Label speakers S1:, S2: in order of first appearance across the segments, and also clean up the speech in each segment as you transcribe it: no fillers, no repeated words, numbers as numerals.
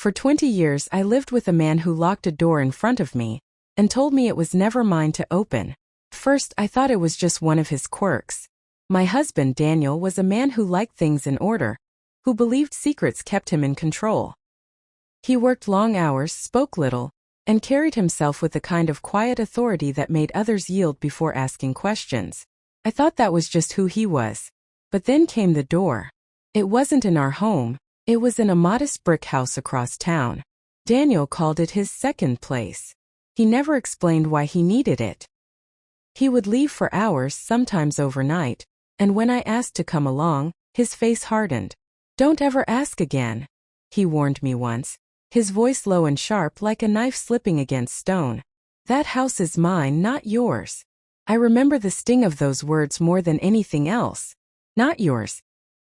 S1: For 20 years I lived with a man who locked a door in front of me and told me it was never mine to open. First, I thought it was just one of his quirks. My husband, Daniel, was a man who liked things in order, who believed secrets kept him in control. He worked long hours, spoke little, and carried himself with a kind of quiet authority that made others yield before asking questions. I thought that was just who he was. But then came the door. It wasn't in our home, it was in a modest brick house across town. Daniel called it his second place. He never explained why he needed it. He would leave for hours, sometimes overnight, and when I asked to come along, his face hardened. "Don't ever ask again," he warned me once, his voice low and sharp like a knife slipping against stone. "That house is mine, not yours." I remember the sting of those words more than anything else. Not yours.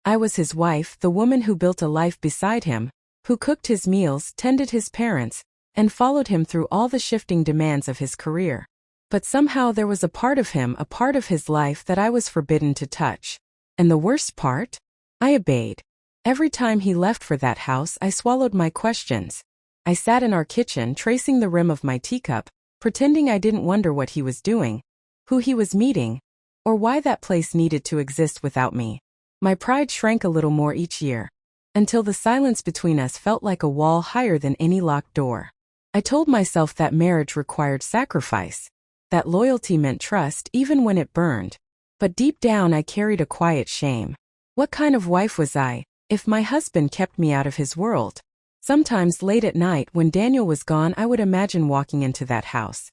S1: I was his wife, the woman who built a life beside him, who cooked his meals, tended his parents, and followed him through all the shifting demands of his career. But somehow there was a part of him, a part of his life that I was forbidden to touch. And the worst part? I obeyed. Every time he left for that house, I swallowed my questions. I sat in our kitchen, tracing the rim of my teacup, pretending I didn't wonder what he was doing, who he was meeting, or why that place needed to exist without me. My pride shrank a little more each year, until the silence between us felt like a wall higher than any locked door. I told myself that marriage required sacrifice, that loyalty meant trust even when it burned. But deep down I carried a quiet shame. What kind of wife was I, if my husband kept me out of his world? Sometimes late at night when Daniel was gone, I would imagine walking into that house.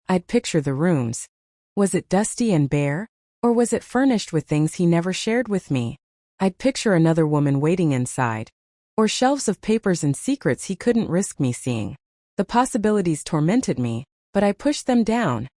S1: I'd picture the rooms. Was it dusty and bare? Or was it furnished with things he never shared with me? I'd picture another woman waiting inside. Or shelves of papers and secrets he couldn't risk me seeing. The possibilities tormented me, but I pushed them down,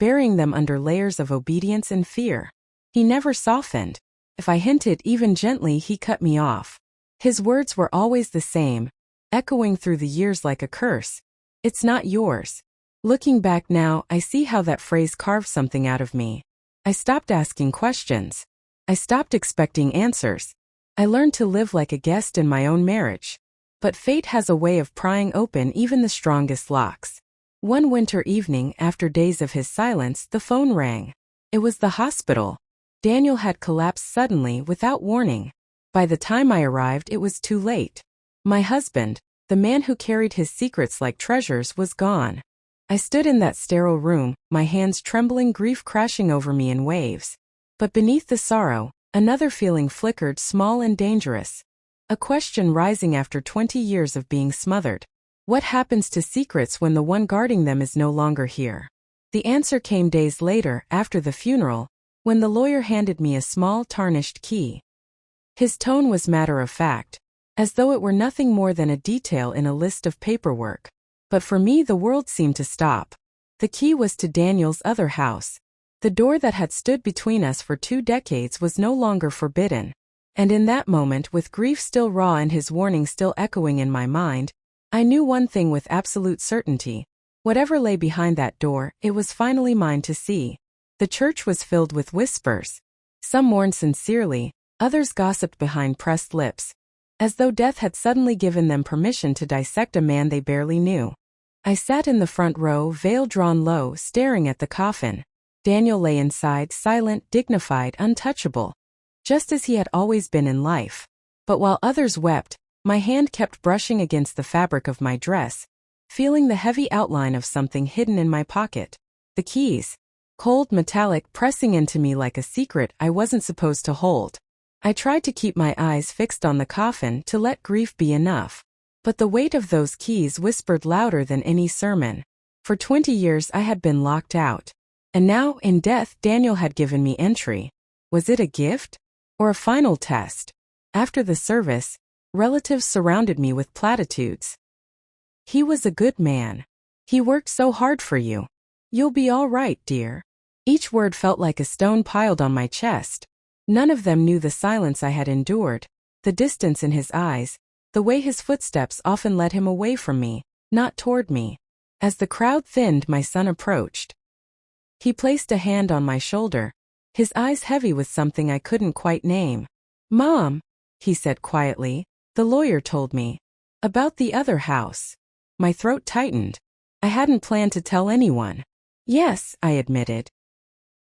S1: burying them under layers of obedience and fear. He never softened. If I hinted even gently, he cut me off. His words were always the same, echoing through the years like a curse. "It's not yours." Looking back now, I see how that phrase carved something out of me. I stopped asking questions. I stopped expecting answers. I learned to live like a guest in my own marriage. But fate has a way of prying open even the strongest locks. One winter evening, after days of his silence, the phone rang. It was the hospital. Daniel had collapsed suddenly without warning. By the time I arrived, it was too late. My husband, the man who carried his secrets like treasures, was gone. I stood in that sterile room, my hands trembling, grief crashing over me in waves. But beneath the sorrow, another feeling flickered, small and dangerous. A question rising after 20 years of being smothered. What happens to secrets when the one guarding them is no longer here? The answer came days later, after the funeral, when the lawyer handed me a small, tarnished key. His tone was matter-of-fact, as though it were nothing more than a detail in a list of paperwork. But for me, the world seemed to stop. The key was to Daniel's other house. The door that had stood between us for 2 decades was no longer forbidden. And in that moment, with grief still raw and his warning still echoing in my mind, I knew one thing with absolute certainty. Whatever lay behind that door, it was finally mine to see. The church was filled with whispers. Some mourned sincerely, others gossiped behind pressed lips, as though death had suddenly given them permission to dissect a man they barely knew. I sat in the front row, veil drawn low, staring at the coffin. Daniel lay inside, silent, dignified, untouchable, just as he had always been in life. But while others wept, my hand kept brushing against the fabric of my dress, feeling the heavy outline of something hidden in my pocket. The keys, cold, metallic, pressing into me like a secret I wasn't supposed to hold. I tried to keep my eyes fixed on the coffin, to let grief be enough. But the weight of those keys whispered louder than any sermon. For 20 years I had been locked out. And now, in death, Daniel had given me entry. Was it a gift? Or a final test? After the service, relatives surrounded me with platitudes. "He was a good man. He worked so hard for you. You'll be all right, dear." Each word felt like a stone piled on my chest. None of them knew the silence I had endured, the distance in his eyes, the way his footsteps often led him away from me, not toward me. As the crowd thinned, my son approached. He placed a hand on my shoulder, his eyes heavy with something I couldn't quite name. "Mom," he said quietly, "the lawyer told me." About the other house. My throat tightened. I hadn't planned to tell anyone. Yes, I admitted.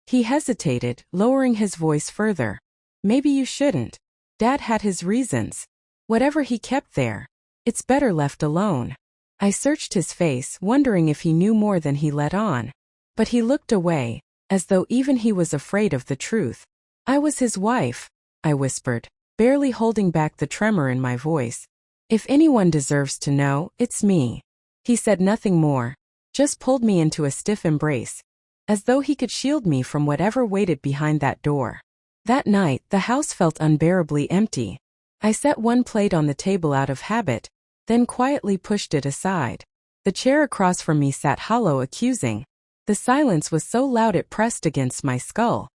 S1: He hesitated, lowering his voice further. Maybe you shouldn't. Dad had his reasons. Whatever he kept there, it's better left alone. I searched his face, wondering if he knew more than he let on. But he looked away, as though even he was afraid of the truth. I was his wife, I whispered, barely holding back the tremor in my voice. If anyone deserves to know, it's me. He said nothing more, just pulled me into a stiff embrace, as though he could shield me from whatever waited behind that door. That night, the house felt unbearably empty. I set one plate on the table out of habit, then quietly pushed it aside. The chair across from me sat hollow, accusing. The silence was so loud it pressed against my skull.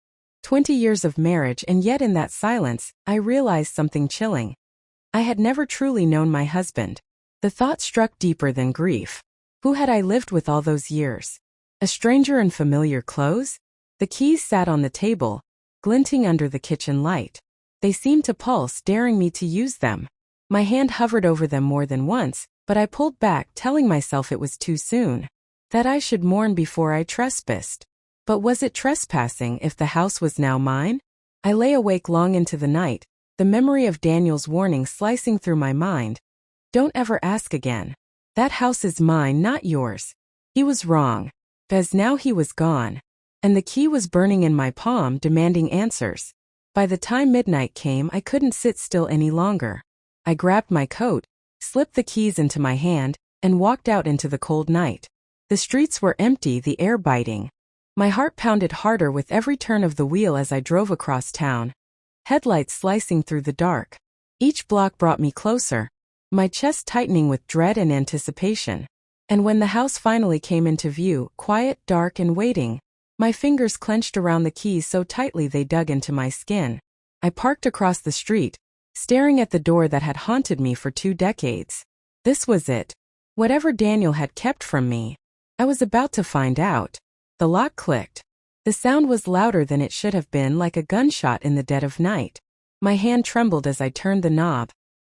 S1: 20 years of marriage, and yet in that silence, I realized something chilling. I had never truly known my husband. The thought struck deeper than grief. Who had I lived with all those years? A stranger in familiar clothes? The keys sat on the table, glinting under the kitchen light. They seemed to pulse, daring me to use them. My hand hovered over them more than once, but I pulled back, telling myself it was too soon. That I should mourn before I trespassed. But was it trespassing if the house was now mine? I lay awake long into the night, the memory of Daniel's warning slicing through my mind. Don't ever ask again. That house is mine, not yours. He was wrong. As now he was gone. And the key was burning in my palm, demanding answers. By the time midnight came, I couldn't sit still any longer. I grabbed my coat, slipped the keys into my hand, and walked out into the cold night. The streets were empty, the air biting. My heart pounded harder with every turn of the wheel as I drove across town. Headlights slicing through the dark. Each block brought me closer, my chest tightening with dread and anticipation. And when the house finally came into view, quiet, dark, and waiting, my fingers clenched around the keys so tightly they dug into my skin. I parked across the street, staring at the door that had haunted me for 2 decades. This was it. Whatever Daniel had kept from me, I was about to find out. The lock clicked. The sound was louder than it should have been, like a gunshot in the dead of night. My hand trembled as I turned the knob,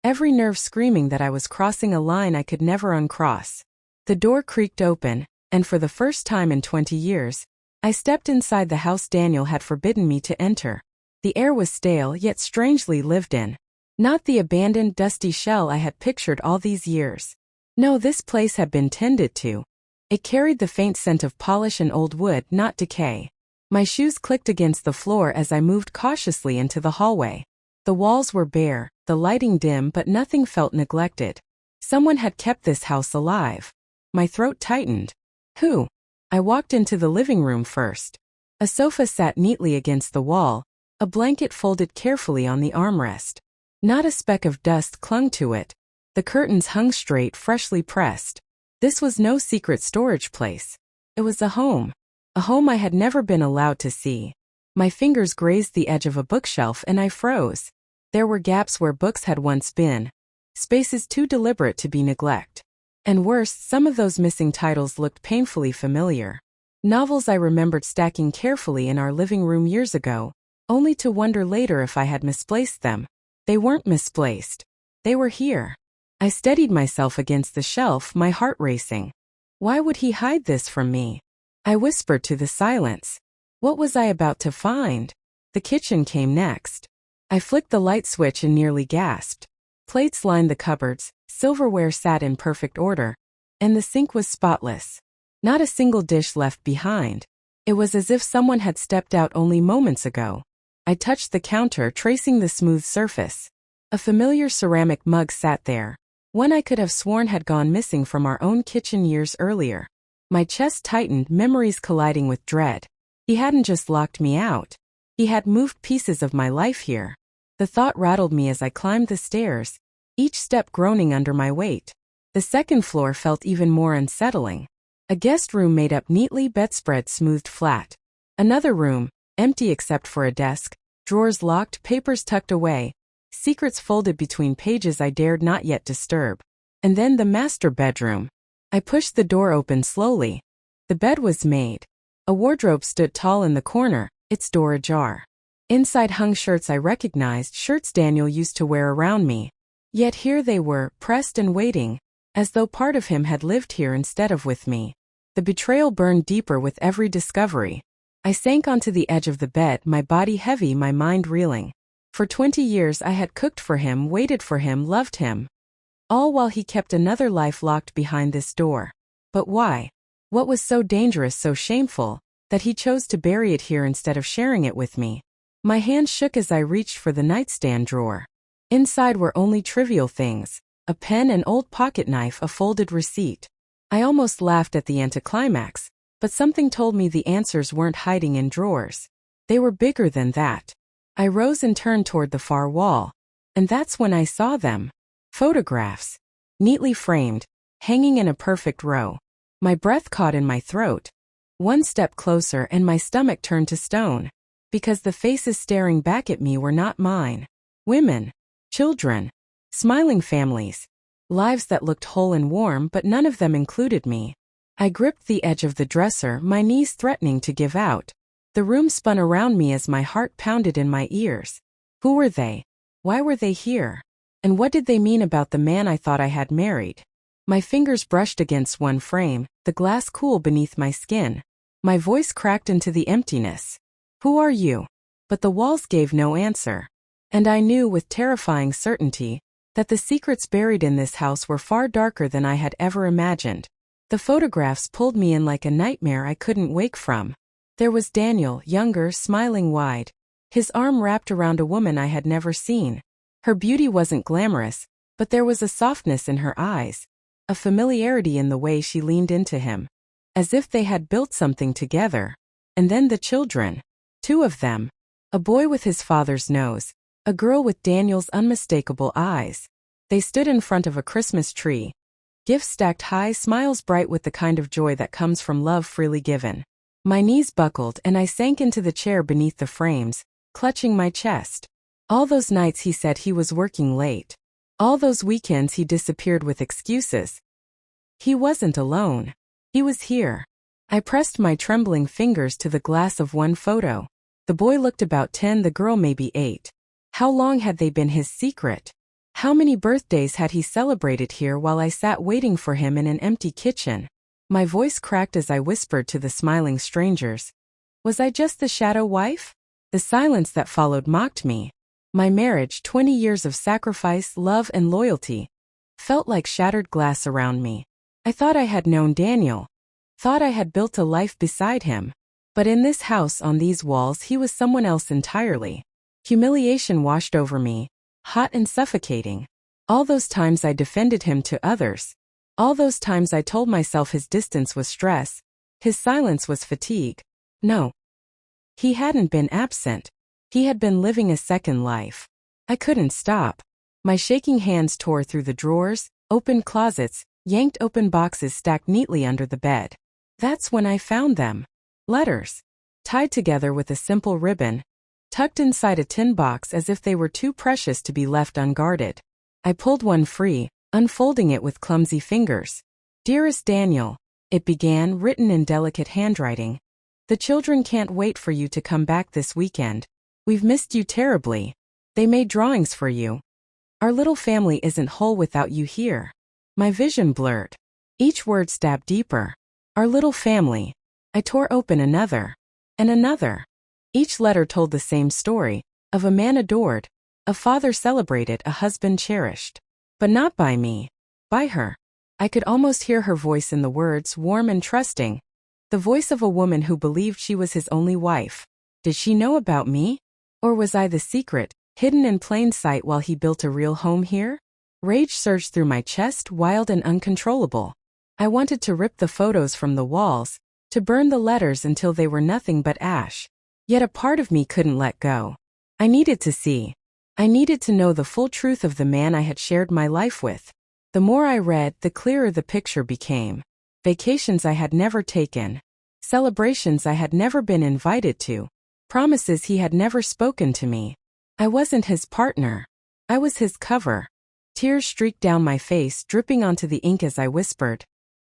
S1: every nerve screaming that I was crossing a line I could never uncross. The door creaked open, and for the first time in 20 years, I stepped inside the house Daniel had forbidden me to enter. The air was stale yet strangely lived in. Not the abandoned, dusty shell I had pictured all these years. No, this place had been tended to. It carried the faint scent of polish and old wood, not decay. My shoes clicked against the floor as I moved cautiously into the hallway. The walls were bare, the lighting dim, but nothing felt neglected. Someone had kept this house alive. My throat tightened. Who? I walked into the living room first. A sofa sat neatly against the wall, a blanket folded carefully on the armrest. Not a speck of dust clung to it. The curtains hung straight, freshly pressed. This was no secret storage place. It was a home I had never been allowed to see. My fingers grazed the edge of a bookshelf and I froze. There were gaps where books had once been, spaces too deliberate to be neglected. And worse, some of those missing titles looked painfully familiar. Novels I remembered stacking carefully in our living room years ago, only to wonder later if I had misplaced them. They weren't misplaced. They were here. I steadied myself against the shelf, my heart racing. Why would he hide this from me? I whispered to the silence. What was I about to find? The kitchen came next. I flicked the light switch and nearly gasped. Plates lined the cupboards, silverware sat in perfect order, and the sink was spotless. Not a single dish left behind. It was as if someone had stepped out only moments ago. I touched the counter, tracing the smooth surface. A familiar ceramic mug sat there, one I could have sworn had gone missing from our own kitchen years earlier. My chest tightened, memories colliding with dread. He hadn't just locked me out. He had moved pieces of my life here. The thought rattled me as I climbed the stairs, each step groaning under my weight. The second floor felt even more unsettling. A guest room made up neatly, bedspread smoothed flat. Another room, empty except for a desk, drawers locked, papers tucked away, secrets folded between pages I dared not yet disturb. And then the master bedroom. I pushed the door open slowly. The bed was made. A wardrobe stood tall in the corner, its door ajar. Inside hung shirts I recognized, shirts Daniel used to wear around me. Yet here they were, pressed and waiting, as though part of him had lived here instead of with me. The betrayal burned deeper with every discovery. I sank onto the edge of the bed, my body heavy, my mind reeling. For 20 years I had cooked for him, waited for him, loved him. All while he kept another life locked behind this door. But why? What was so dangerous, so shameful, that he chose to bury it here instead of sharing it with me? My hand shook as I reached for the nightstand drawer. Inside were only trivial things: a pen, an old pocket knife, a folded receipt. I almost laughed at the anticlimax, but something told me the answers weren't hiding in drawers. They were bigger than that. I rose and turned toward the far wall, and that's when I saw them. Photographs. Neatly framed, hanging in a perfect row. My breath caught in my throat. One step closer and my stomach turned to stone, because the faces staring back at me were not mine. Women. Children. Smiling families. Lives that looked whole and warm, but none of them included me. I gripped the edge of the dresser, my knees threatening to give out. The room spun around me as my heart pounded in my ears. Who were they? Why were they here? And what did they mean about the man I thought I had married? My fingers brushed against one frame, the glass cool beneath my skin. My voice cracked into the emptiness. Who are you? But the walls gave no answer. And I knew with terrifying certainty that the secrets buried in this house were far darker than I had ever imagined. The photographs pulled me in like a nightmare I couldn't wake from. There was Daniel, younger, smiling wide, his arm wrapped around a woman I had never seen. Her beauty wasn't glamorous, but there was a softness in her eyes, a familiarity in the way she leaned into him, as if they had built something together. And then the children. 2 of them. A boy with his father's nose, a girl with Daniel's unmistakable eyes. They stood in front of a Christmas tree. Gifts stacked high, smiles bright with the kind of joy that comes from love freely given. My knees buckled and I sank into the chair beneath the frames, clutching my chest. All those nights he said he was working late. All those weekends he disappeared with excuses. He wasn't alone. He was here. I pressed my trembling fingers to the glass of one photo. The boy looked about 10, the girl maybe 8. How long had they been his secret? How many birthdays had he celebrated here while I sat waiting for him in an empty kitchen? My voice cracked as I whispered to the smiling strangers. Was I just the shadow wife? The silence that followed mocked me. My marriage, 20 years of sacrifice, love, and loyalty, felt like shattered glass around me. I thought I had known Daniel. Thought I had built a life beside him. But in this house, on these walls, he was someone else entirely. Humiliation washed over me, hot and suffocating. All those times I defended him to others. All those times I told myself his distance was stress, his silence was fatigue. No. He hadn't been absent. He had been living a second life. I couldn't stop. My shaking hands tore through the drawers, opened closets, yanked open boxes stacked neatly under the bed. That's when I found them. Letters. Tied together with a simple ribbon, tucked inside a tin box as if they were too precious to be left unguarded. I pulled one free, unfolding it with clumsy fingers. Dearest Daniel, it began, written in delicate handwriting. The children can't wait for you to come back this weekend. We've missed you terribly. They made drawings for you. Our little family isn't whole without you here. My vision blurred. Each word stabbed deeper. Our little family. I tore open another. And another. Each letter told the same story, of a man adored, a father celebrated, a husband cherished. But not by me. By her. I could almost hear her voice in the words, warm and trusting. The voice of a woman who believed she was his only wife. Did she know about me? Or was I the secret, hidden in plain sight while he built a real home here? Rage surged through my chest, wild and uncontrollable. I wanted to rip the photos from the walls, to burn the letters until they were nothing but ash. Yet a part of me couldn't let go. I needed to see. I needed to know the full truth of the man I had shared my life with. The more I read, the clearer the picture became. Vacations I had never taken. Celebrations I had never been invited to. Promises he had never spoken to me. I wasn't his partner. I was his cover. Tears streaked down my face, dripping onto the ink as I whispered.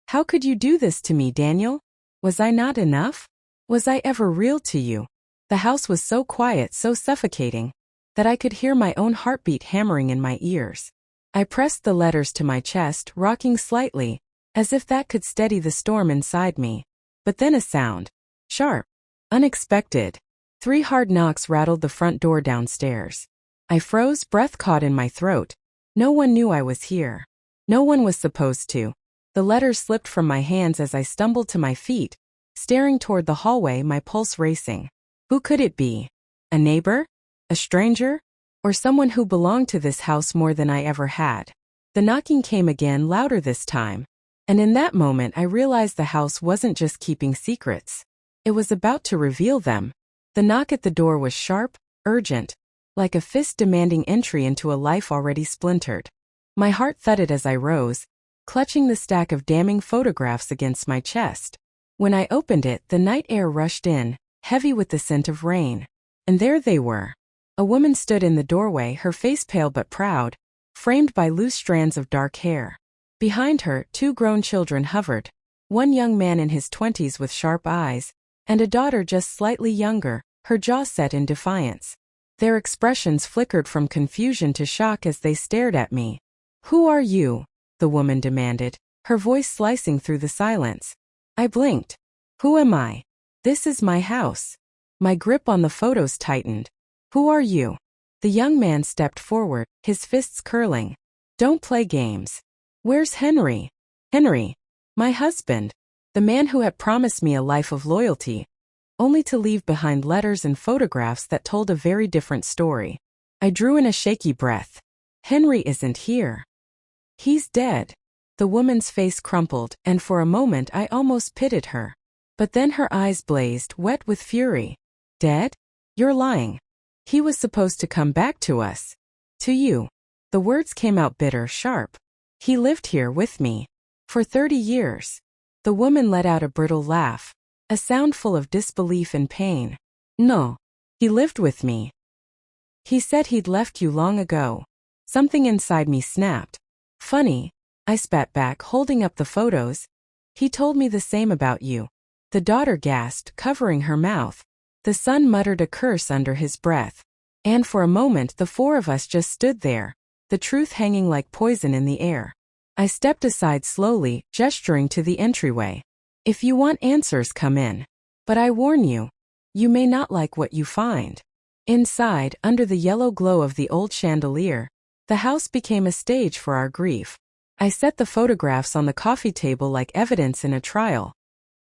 S1: How could you do this to me, Daniel? Was I not enough? Was I ever real to you? The house was so quiet, so suffocating, that I could hear my own heartbeat hammering in my ears. I pressed the letters to my chest, rocking slightly, as if that could steady the storm inside me. But then a sound. Sharp. Unexpected. 3 hard knocks rattled the front door downstairs. I froze, breath caught in my throat. No one knew I was here. No one was supposed to. The letters slipped from my hands as I stumbled to my feet, staring toward the hallway, my pulse racing. Who could it be? A neighbor? A stranger? Or someone who belonged to this house more than I ever had? The knocking came again, louder this time. And in that moment I realized the house wasn't just keeping secrets. It was about to reveal them. The knock at the door was sharp, urgent, like a fist demanding entry into a life already splintered. My heart thudded as I rose, clutching the stack of damning photographs against my chest. When I opened it, the night air rushed in, heavy with the scent of rain. And there they were. A woman stood in the doorway, her face pale but proud, framed by loose strands of dark hair. Behind her, 2 grown children hovered, one young man in his 20s with sharp eyes, and a daughter just slightly younger, her jaw set in defiance. Their expressions flickered from confusion to shock as they stared at me. "Who are you?" the woman demanded, her voice slicing through the silence. I blinked. "Who am I? This is my house." My grip on the photos tightened. "Who are you?" The young man stepped forward, his fists curling. "Don't play games." "Where's Henry?" "Henry. My husband. The man who had promised me a life of loyalty, only to leave behind letters and photographs that told a very different story." I drew in a shaky breath. "Henry isn't here. He's dead." The woman's face crumpled, and for a moment I almost pitied her. But then her eyes blazed, wet with fury. "Dead? You're lying. He was supposed to come back to us. To you." The words came out bitter, sharp. "He lived here with me. For 30 years. The woman let out a brittle laugh, a sound full of disbelief and pain. "No. He lived with me. He said he'd left you long ago." Something inside me snapped. "Funny," I spat back, holding up the photos. "He told me the same about you." The daughter gasped, covering her mouth. The son muttered a curse under his breath. And for a moment the 4 of us just stood there, the truth hanging like poison in the air. I stepped aside slowly, gesturing to the entryway. "If you want answers, come in. But I warn you, you may not like what you find." Inside, under the yellow glow of the old chandelier, the house became a stage for our grief. I set the photographs on the coffee table like evidence in a trial.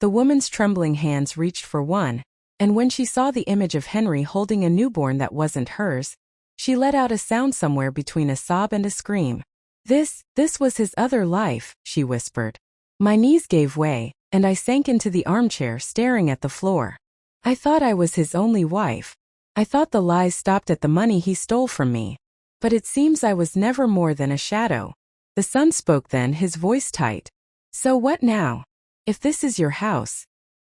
S1: The woman's trembling hands reached for one, and when she saw the image of Henry holding a newborn that wasn't hers, she let out a sound somewhere between a sob and a scream. This was his other life," she whispered. My knees gave way, and I sank into the armchair, staring at the floor. I thought I was his only wife. I thought the lies stopped at the money he stole from me. But it seems I was never more than a shadow. The son spoke then, his voice tight. "So what now? If this is your house,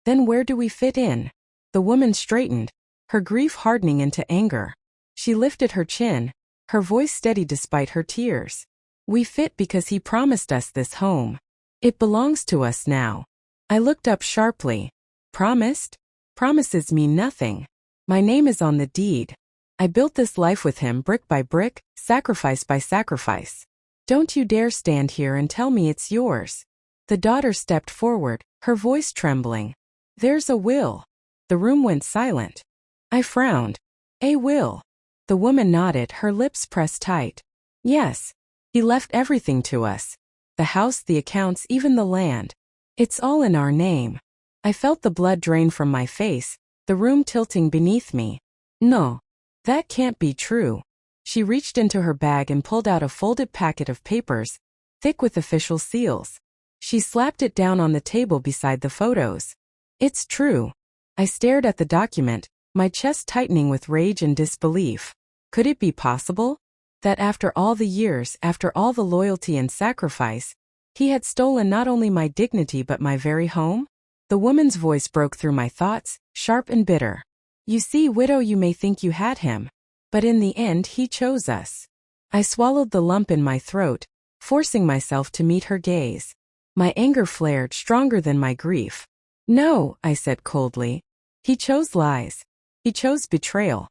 S1: then where do we fit in?" The woman straightened, her grief hardening into anger. She lifted her chin, her voice steady despite her tears. "We fit because he promised us this home. It belongs to us now." I looked up sharply. "Promised? Promises mean nothing. My name is on the deed. I built this life with him brick by brick, sacrifice by sacrifice. Don't you dare stand here and tell me it's yours." The daughter stepped forward, her voice trembling. "There's a will." The room went silent. I frowned. "A will?" The woman nodded, her lips pressed tight. "Yes. He left everything to us. The house, the accounts, even the land. It's all in our name." I felt the blood drain from my face, the room tilting beneath me. "No. That can't be true." She reached into her bag and pulled out a folded packet of papers, thick with official seals. She slapped it down on the table beside the photos. "It's true." I stared at the document, my chest tightening with rage and disbelief. Could it be possible that after all the years, after all the loyalty and sacrifice, he had stolen not only my dignity but my very home? The woman's voice broke through my thoughts, sharp and bitter. "You see, widow, you may think you had him, but in the end he chose us." I swallowed the lump in my throat, forcing myself to meet her gaze. My anger flared, stronger than my grief. "No," I said coldly. "He chose lies. He chose betrayal.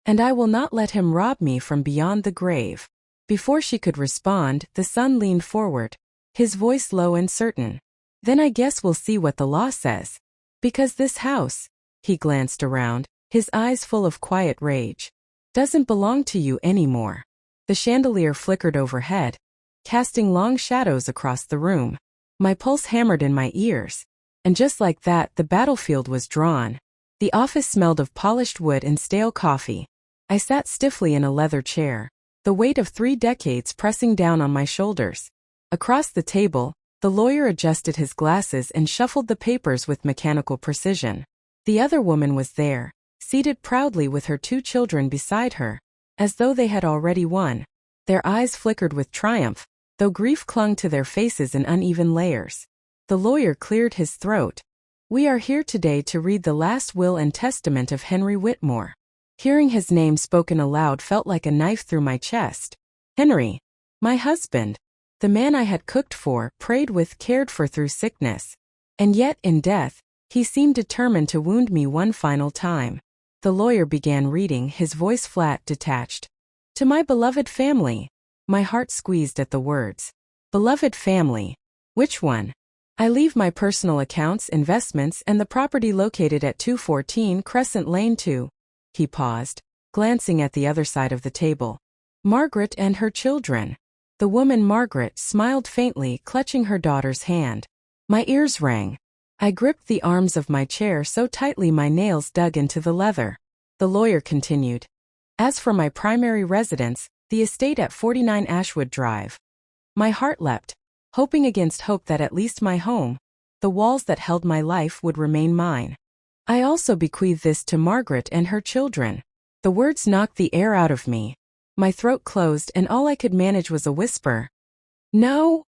S1: And I will not let him rob me from beyond the grave." Before she could respond, the son leaned forward, his voice low and certain. Then I guess we'll see what the law says. Because this house, he glanced around, his eyes full of quiet rage, doesn't belong to you anymore. The chandelier flickered overhead, casting long shadows across the room. My pulse hammered in my ears. And just like that, the battlefield was drawn. The office smelled of polished wood and stale coffee. I sat stiffly in a leather chair, the weight of 3 decades pressing down on my shoulders. Across the table, the lawyer adjusted his glasses and shuffled the papers with mechanical precision. The other woman was there, seated proudly with her 2 children beside her, as though they had already won. Their eyes flickered with triumph, though grief clung to their faces in uneven layers. The lawyer cleared his throat. We are here today to read the last will and testament of Henry Whitmore. Hearing his name spoken aloud felt like a knife through my chest. Henry. My husband. The man I had cooked for, prayed with, cared for through sickness. And yet, in death, he seemed determined to wound me one final time. The lawyer began reading, his voice flat, detached. To my beloved family. My heart squeezed at the words. Beloved family. Which one? I leave my personal accounts, investments, and the property located at 214 Crescent Lane to. He paused, glancing at the other side of the table. Margaret and her children. The woman Margaret smiled faintly, clutching her daughter's hand. My ears rang. I gripped the arms of my chair so tightly my nails dug into the leather. The lawyer continued. As for my primary residence, the estate at 49 Ashwood Drive. My heart leapt, hoping against hope that at least my home, the walls that held my life, would remain mine. I also bequeath this to Margaret and her children. The words knocked the air out of me. My throat closed and all I could manage was a whisper. No.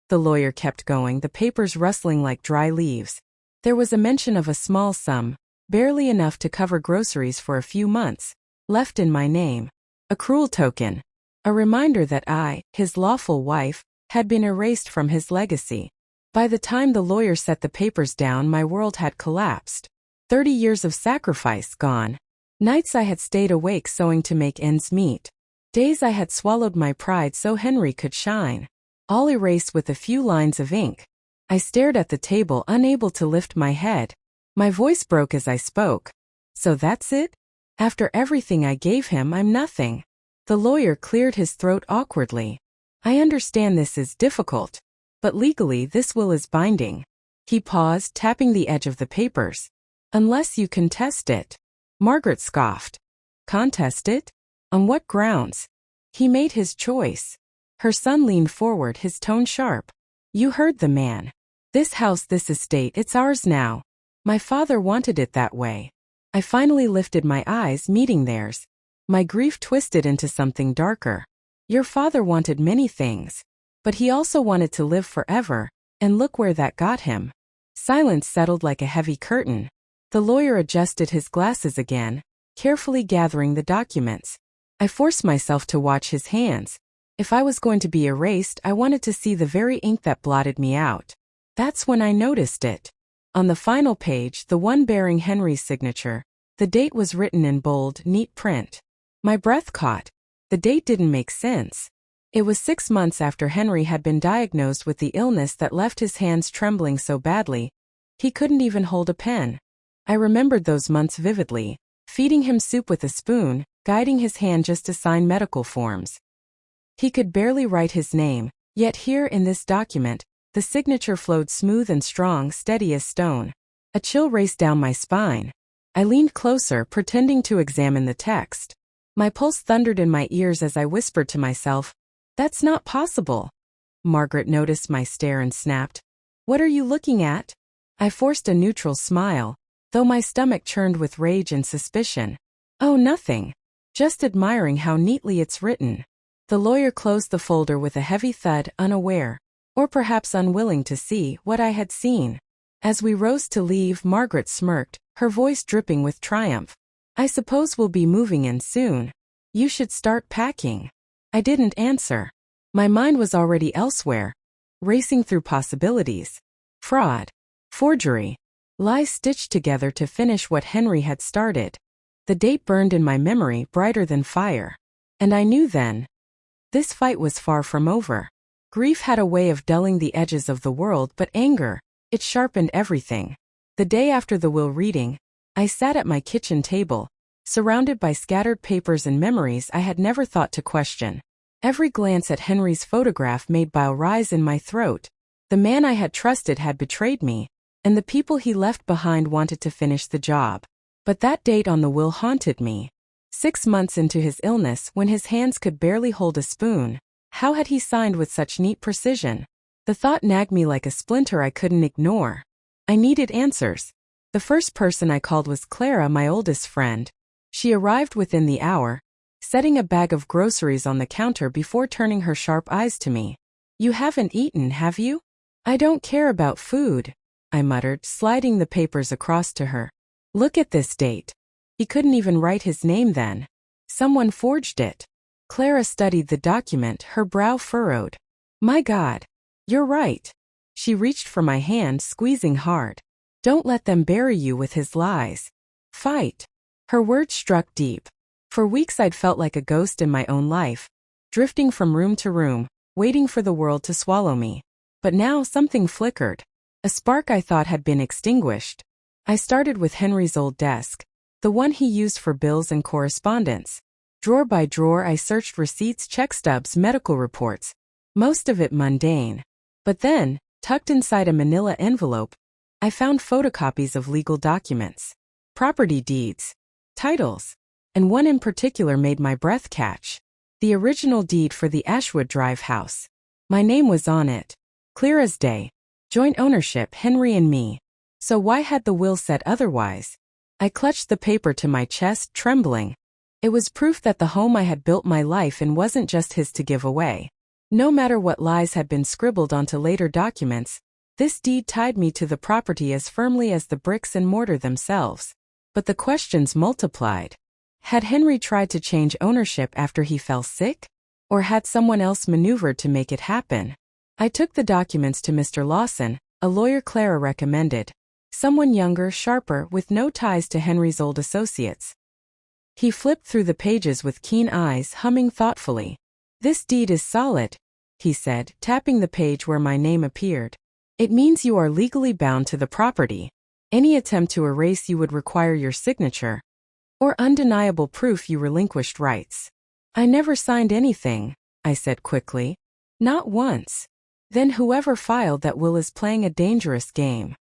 S1: The lawyer kept going, the papers rustling like dry leaves. There was a mention of a small sum, barely enough to cover groceries for a few months, left in my name. A cruel token. A reminder that I, his lawful wife, had been erased from his legacy. By the time the lawyer set the papers down, my world had collapsed. 30 years of sacrifice gone. Nights I had stayed awake sewing to make ends meet. Days I had swallowed my pride so Henry could shine. All erased with a few lines of ink. I stared at the table, unable to lift my head. My voice broke as I spoke. So that's it? After everything I gave him, I'm nothing. The lawyer cleared his throat awkwardly. I understand this is difficult, but legally this will is binding. He paused, tapping the edge of the papers. Unless you contest it. Margaret scoffed. Contest it? On what grounds? He made his choice. Her son leaned forward, his tone sharp. You heard the man. This house, this estate, it's ours now. My father wanted it that way. I finally lifted my eyes, meeting theirs. My grief twisted into something darker. Your father wanted many things. But he also wanted to live forever, and look where that got him. Silence settled like a heavy curtain. The lawyer adjusted his glasses again, carefully gathering the documents. I forced myself to watch his hands. If I was going to be erased, I wanted to see the very ink that blotted me out. That's when I noticed it. On the final page, the one bearing Henry's signature, the date was written in bold, neat print. My breath caught. The date didn't make sense. It was 6 months after Henry had been diagnosed with the illness that left his hands trembling so badly, he couldn't even hold a pen. I remembered those months vividly, feeding him soup with a spoon, guiding his hand just to sign medical forms. He could barely write his name, yet here in this document, the signature flowed smooth and strong, steady as stone. A chill raced down my spine. I leaned closer, pretending to examine the text. My pulse thundered in my ears as I whispered to myself, "That's not possible." Margaret noticed my stare and snapped, "What are you looking at?" I forced a neutral smile, though my stomach churned with rage and suspicion. "Oh, nothing. Just admiring how neatly it's written." The lawyer closed the folder with a heavy thud, unaware, or perhaps unwilling to see, what I had seen. As we rose to leave, Margaret smirked, her voice dripping with triumph. "I suppose we'll be moving in soon. You should start packing." I didn't answer. My mind was already elsewhere, racing through possibilities. Fraud. Forgery. Lies stitched together to finish what Henry had started. The date burned in my memory brighter than fire. And I knew then, This fight was far from over. Grief had a way of dulling the edges of the world, but anger, it sharpened everything. The day after the will reading, I sat at my kitchen table, surrounded by scattered papers and memories I had never thought to question. Every glance at Henry's photograph made bile rise in my throat. The man I had trusted had betrayed me, and the people he left behind wanted to finish the job. But that date on the will haunted me. 6 months into his illness, when his hands could barely hold a spoon, how had he signed with such neat precision? The thought nagged me like a splinter I couldn't ignore. I needed answers. The first person I called was Clara, my oldest friend. She arrived within the hour, setting a bag of groceries on the counter before turning her sharp eyes to me. "You haven't eaten, have you?" "I don't care about food," I muttered, sliding the papers across to her. "Look at this date. He couldn't even write his name then. Someone forged it." Clara studied the document, her brow furrowed. "My God. You're right." She reached for my hand, squeezing hard. "Don't let them bury you with his lies. Fight." Her words struck deep. For weeks I'd felt like a ghost in my own life, drifting from room to room, waiting for the world to swallow me. But now something flickered. A spark I thought had been extinguished. I started with Henry's old desk, the one he used for bills and correspondence. Drawer by drawer I searched receipts, check stubs, medical reports, most of it mundane. But then, tucked inside a manila envelope, I found photocopies of legal documents, property deeds, titles, and one in particular made my breath catch. The original deed for the Ashwood Drive house. My name was on it. Clear as day. Joint ownership, Henry and me. So why had the will said otherwise? I clutched the paper to my chest, trembling. It was proof that the home I had built my life in wasn't just his to give away. No matter what lies had been scribbled onto later documents, this deed tied me to the property as firmly as the bricks and mortar themselves. But the questions multiplied. Had Henry tried to change ownership after he fell sick? Or had someone else maneuvered to make it happen? I took the documents to Mr. Lawson, a lawyer Clara recommended. Someone younger, sharper, with no ties to Henry's old associates. He flipped through the pages with keen eyes, humming thoughtfully. "This deed is solid," he said, tapping the page where my name appeared. "It means you are legally bound to the property. Any attempt to erase you would require your signature, or undeniable proof you relinquished rights." "I never signed anything," I said quickly. "Not once." "Then whoever filed that will is playing a dangerous game."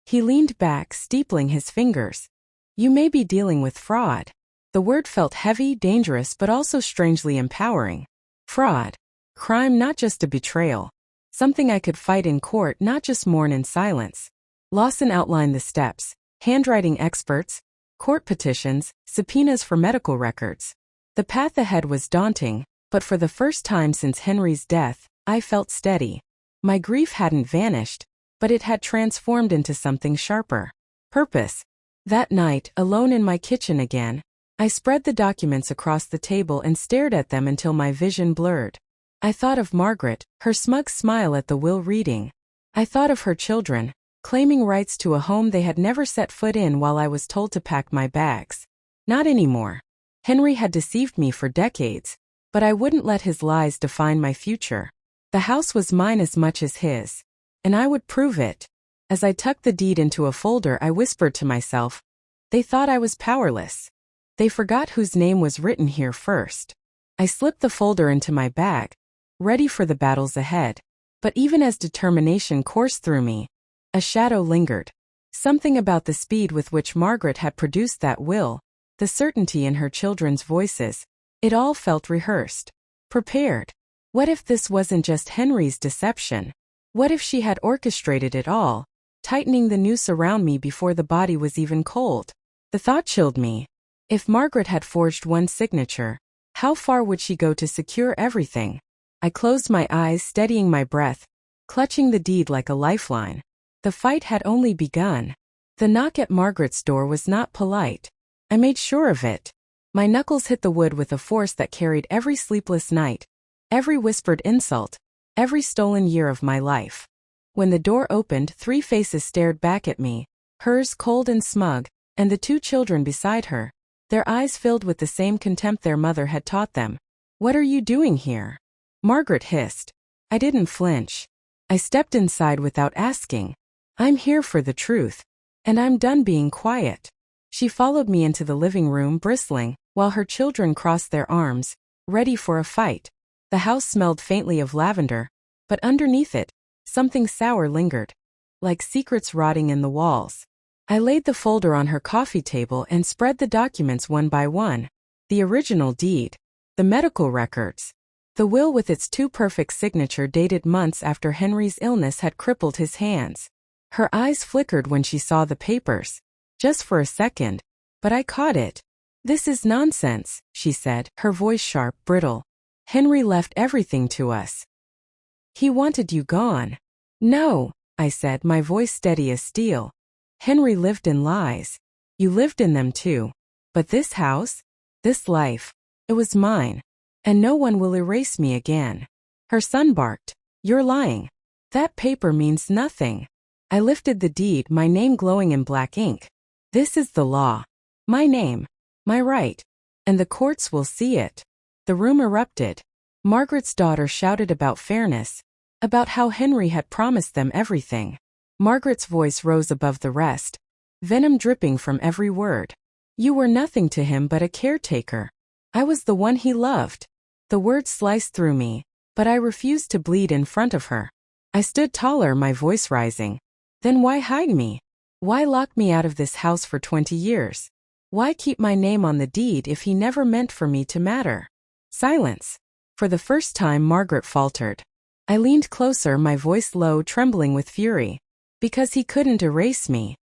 S1: He leaned back, steepling his fingers. "You may be dealing with fraud." The word felt heavy, dangerous, but also strangely empowering. Fraud. Crime, not just a betrayal. Something I could fight in court, not just mourn in silence. Lawson outlined the steps: handwriting experts, court petitions, subpoenas for medical records. The path ahead was daunting, but for the first time since Henry's death, I felt steady. My grief hadn't vanished, but it had transformed into something sharper. Purpose. That night, alone in my kitchen again, I spread the documents across the table and stared at them until my vision blurred. I thought of Margaret, her smug smile at the will reading. I thought of her children, claiming rights to a home they had never set foot in while I was told to pack my bags. Not anymore. Henry had deceived me for decades, but I wouldn't let his lies define my future. The house was mine as much as his, and I would prove it. As I tucked the deed into a folder, I whispered to myself, "They thought I was powerless. They forgot whose name was written here first." I slipped the folder into my bag, ready for the battles ahead. But even as determination coursed through me, a shadow lingered. Something about the speed with which Margaret had produced that will, the certainty in her children's voices, it all felt rehearsed, prepared. What if this wasn't just Henry's deception? What if she had orchestrated it all, tightening the noose around me before the body was even cold? The thought chilled me. If Margaret had forged one signature, how far would she go to secure everything? I closed my eyes, steadying my breath, clutching the deed like a lifeline. The fight had only begun. The knock at Margaret's door was not polite. I made sure of it. My knuckles hit the wood with a force that carried every sleepless night, every whispered insult, every stolen year of my life. When the door opened, 3 faces stared back at me, hers cold and smug, and the 2 children beside her, their eyes filled with the same contempt their mother had taught them. What are you doing here? Margaret hissed. I didn't flinch. I stepped inside without asking. I'm here for the truth. And I'm done being quiet. She followed me into the living room bristling, while her children crossed their arms, ready for a fight. The house smelled faintly of lavender, but underneath it, something sour lingered, like secrets rotting in the walls. I laid the folder on her coffee table and spread the documents one by one. The original deed, the medical records, the will with its too perfect signature dated months after Henry's illness had crippled his hands. Her eyes flickered when she saw the papers. Just for a second, but I caught it. This is nonsense, she said, her voice sharp, brittle. Henry left everything to us. He wanted you gone. No, I said, my voice steady as steel. Henry lived in lies. You lived in them too. But this house, this life, it was mine. And no one will erase me again. Her son barked. You're lying. That paper means nothing. I lifted the deed, my name glowing in black ink. This is the law. My name. My right. And the courts will see it. The room erupted. Margaret's daughter shouted about fairness, about how Henry had promised them everything. Margaret's voice rose above the rest, venom dripping from every word. You were nothing to him but a caretaker. I was the one he loved. The words sliced through me, but I refused to bleed in front of her. I stood taller, my voice rising. Then why hide me? Why lock me out of this house for 20 years? Why keep my name on the deed if he never meant for me to matter? Silence. For the first time, Margaret faltered. I leaned closer, my voice low, trembling with fury. Because he couldn't erase me.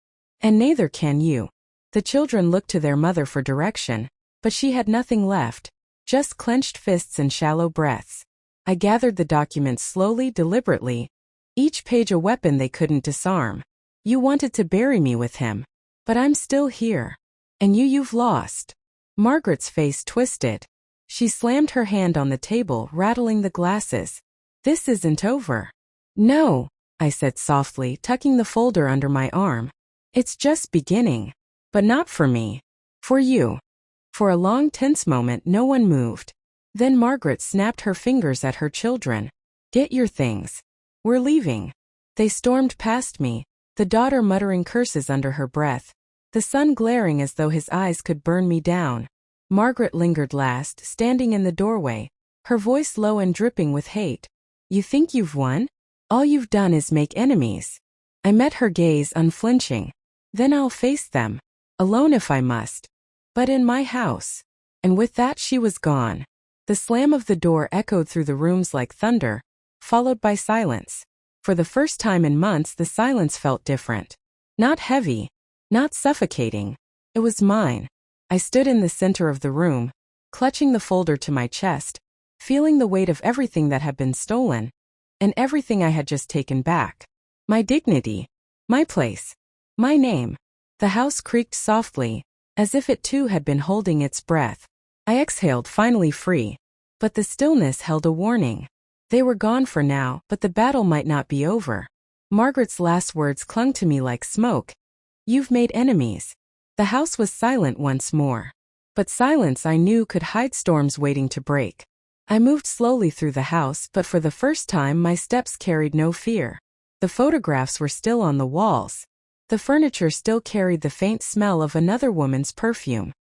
S1: And neither can you. The children looked to their mother for direction, but she had nothing left, just clenched fists and shallow breaths. I gathered the documents slowly, deliberately, each page a weapon they couldn't disarm. You wanted to bury me with him. But I'm still here. And you've lost. Margaret's face twisted. She slammed her hand on the table, rattling the glasses. This isn't over. No, I said softly, tucking the folder under my arm. It's just beginning. But not for me. For you. For a long, tense moment, no one moved. Then Margaret snapped her fingers at her children. Get your things. We're leaving. They stormed past me, the daughter muttering curses under her breath, the son glaring as though his eyes could burn me down. Margaret lingered last, standing in the doorway, her voice low and dripping with hate. You think you've won? All you've done is make enemies. I met her gaze, unflinching. Then I'll face them. Alone if I must. But in my house. And with that she was gone. The slam of the door echoed through the rooms like thunder, followed by silence. For the first time in months, the silence felt different. Not heavy. Not suffocating. It was mine. I stood in the center of the room, clutching the folder to my chest, feeling the weight of everything that had been stolen, and everything I had just taken back. My dignity. My place. My name. The house creaked softly, as if it too had been holding its breath. I exhaled, finally free. But the stillness held a warning. They were gone for now, but the battle might not be over. Margaret's last words clung to me like smoke. You've made enemies. The house was silent once more. But silence, I knew, could hide storms waiting to break. I moved slowly through the house, but for the first time my steps carried no fear. The photographs were still on the walls. The furniture still carried the faint smell of another woman's perfume.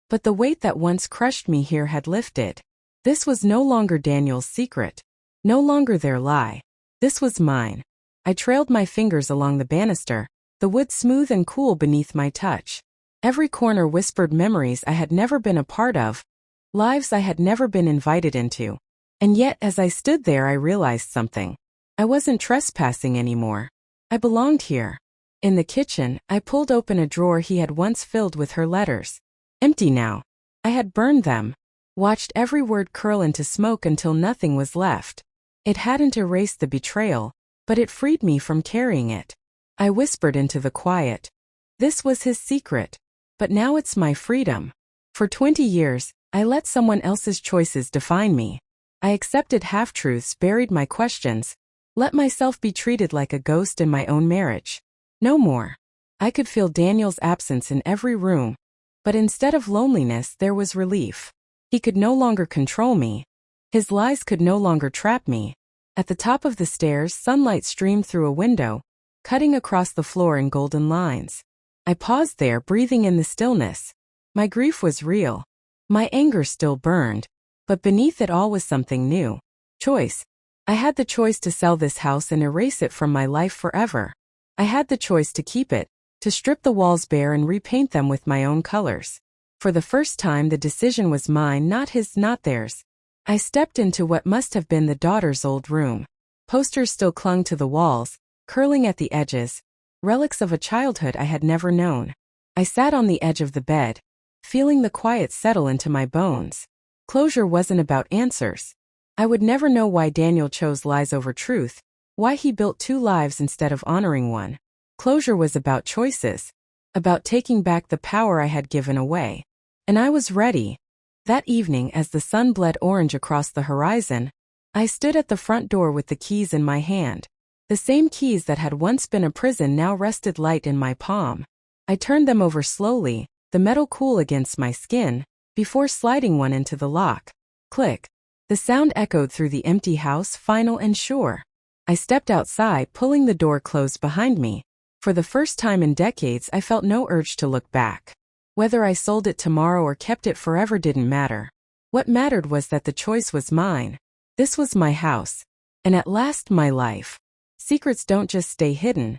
S1: But the weight that once crushed me here had lifted. This was no longer Daniel's secret. No longer their lie. This was mine. I trailed my fingers along the banister, the wood smooth and cool beneath my touch. Every corner whispered memories I had never been a part of, lives I had never been invited into. And yet, as I stood there, I realized something. I wasn't trespassing anymore. I belonged here. In the kitchen, I pulled open a drawer he had once filled with her letters. Empty now. I had burned them. Watched every word curl into smoke until nothing was left. It hadn't erased the betrayal, but it freed me from carrying it. I whispered into the quiet. This was his secret. But now it's my freedom. For 20 years, I let someone else's choices define me. I accepted half-truths, buried my questions, let myself be treated like a ghost in my own marriage. No more. I could feel Daniel's absence in every room, but instead of loneliness there was relief. He could no longer control me. His lies could no longer trap me. At the top of the stairs, sunlight streamed through a window, cutting across the floor in golden lines. I paused there, breathing in the stillness. My grief was real. My anger still burned. But beneath it all was something new. Choice. I had the choice to sell this house and erase it from my life forever. I had the choice to keep it, to strip the walls bare and repaint them with my own colors. For the first time, the decision was mine, not his, not theirs. I stepped into what must have been the daughter's old room. Posters still clung to the walls, curling at the edges, relics of a childhood I had never known. I sat on the edge of the bed, feeling the quiet settle into my bones. Closure wasn't about answers. I would never know why Daniel chose lies over truth, why he built two lives instead of honoring one. Closure was about choices, about taking back the power I had given away. And I was ready. That evening, as the sun bled orange across the horizon, I stood at the front door with the keys in my hand. The same keys that had once been a prison now rested light in my palm. I turned them over slowly, the metal cool against my skin, before sliding one into the lock. Click. The sound echoed through the empty house, final and sure. I stepped outside, pulling the door closed behind me. For the first time in decades, I felt no urge to look back. Whether I sold it tomorrow or kept it forever didn't matter. What mattered was that the choice was mine. This was my house. And at last, my life. Secrets don't just stay hidden.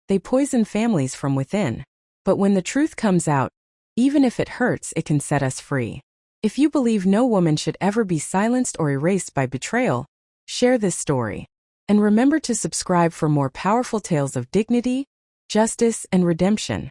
S1: They poison families from within. But when the truth comes out, even if it hurts, it can set us free. If you believe no woman should ever be silenced or erased by betrayal, share this story. And remember to subscribe for more powerful tales of dignity, justice, and redemption.